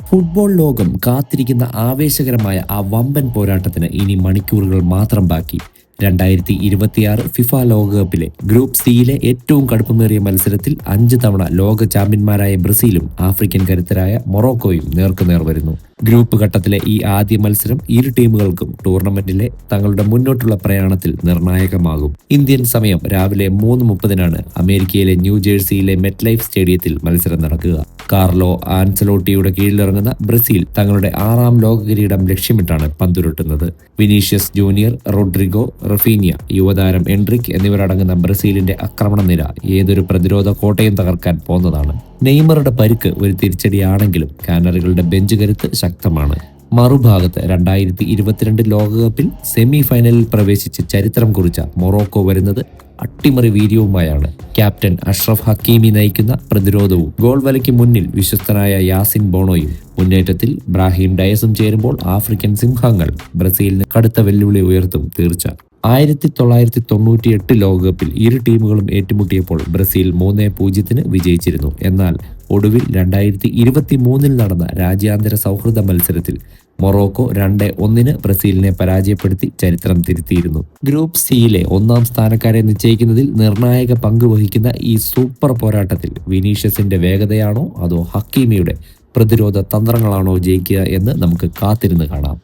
Football ലോകം കാത്തിരിക്കുന്ന ആവേശകരമായ ആ വമ്പൻ പോരാട്ടത്തിന് ഇനി മണിക്കൂറുകൾ മാത്രം ബാക്കി. 2026 ഫിഫ ലോകകപ്പിലെ ഗ്രൂപ്പ് സിയിലെ ഏറ്റവും കടുപ്പമേറിയ മത്സരത്തിൽ 5 തവണ ലോക ചാമ്പ്യന്മാരായ ബ്രസീലും ആഫ്രിക്കൻ കരുത്തരായ മൊറോക്കോയും നേർക്കുനേർ വരുന്നു. ഗ്രൂപ്പ് ഘട്ടത്തിലെ ഈ ആദ്യ മത്സരം ഇരു ടീമുകൾക്കും ടൂർണമെന്റിലെ തങ്ങളുടെ മുന്നോട്ടുള്ള പ്രയാണത്തിൽ നിർണായകമാകും. ഇന്ത്യൻ സമയം രാവിലെ 3:30 അമേരിക്കയിലെ ന്യൂജേഴ്സിയിലെ മെറ്റ് ലൈഫ് സ്റ്റേഡിയത്തിൽ മത്സരം നടക്കുക. കാർലോ ആൻസലോട്ടിയുടെ കീഴിലിറങ്ങുന്ന ബ്രസീൽ തങ്ങളുടെ 6ാം ലോക കിരീടം ലക്ഷ്യമിട്ടാണ് പന്തുരുട്ടുന്നത്. വിനീഷ്യസ് ജൂനിയർ, റോഡ്രിഗോ, റഫീനിയ, യുവതാരം എൻട്രിക് എന്നിവരടങ്ങുന്ന ബ്രസീലിന്റെ ആക്രമണ നിര ഏതൊരു പ്രതിരോധ കോട്ടയും തകർക്കാൻ പോന്നതാണ്. നെയ്മറുടെ പരിക്ക് ഒരു തിരിച്ചടിയാണെങ്കിലും കാനറികളുടെ ബെഞ്ച് കരുത്ത് ശക്തമാണ്. മറുഭാഗത്ത് 2022 ലോകകപ്പിൽ സെമി ഫൈനലിൽ പ്രവേശിച്ച് ചരിത്രം കുറിച്ച മൊറോക്കോ വരുന്നത് അട്ടിമറി വീര്യവുമായാണ്. ക്യാപ്റ്റൻ അഷ്റഫ് ഹക്കീമി നയിക്കുന്ന പ്രതിരോധവും ഗോൾ വലയ്ക്ക് മുന്നിൽ വിശ്വസ്തനായ യാസിൻ ബോണോയും മുന്നേറ്റത്തിൽ ബ്രാഹിം ഡയസും ചേരുമ്പോൾ ആഫ്രിക്കൻ സിംഹങ്ങൾ ബ്രസീലിന് കടുത്ത വെല്ലുവിളി ഉയർത്തും തീർച്ച. 1998 ലോകകപ്പിൽ ഇരു ടീമുകളും ഏറ്റുമുട്ടിയപ്പോൾ ബ്രസീൽ 3-0 വിജയിച്ചിരുന്നു. എന്നാൽ ഒടുവിൽ 2023 നടന്ന രാജ്യാന്തര സൗഹൃദ മത്സരത്തിൽ മൊറോക്കോ 2-1 ബ്രസീലിനെ പരാജയപ്പെടുത്തി ചരിത്രം തിരുത്തിയിരുന്നു. ഗ്രൂപ്പ് സിയിലെ 1ാം സ്ഥാനക്കാരെ നിശ്ചയിക്കുന്നതിൽ നിർണായക പങ്ക് വഹിക്കുന്ന ഈ സൂപ്പർ പോരാട്ടത്തിൽ വിനീഷ്യസിന്റെ വേഗതയാണോ അതോ ഹക്കീമിയുടെ പ്രതിരോധ തന്ത്രങ്ങളാണോ ജയിക്കുക എന്ന് നമുക്ക് കാത്തിരുന്ന് കാണാം.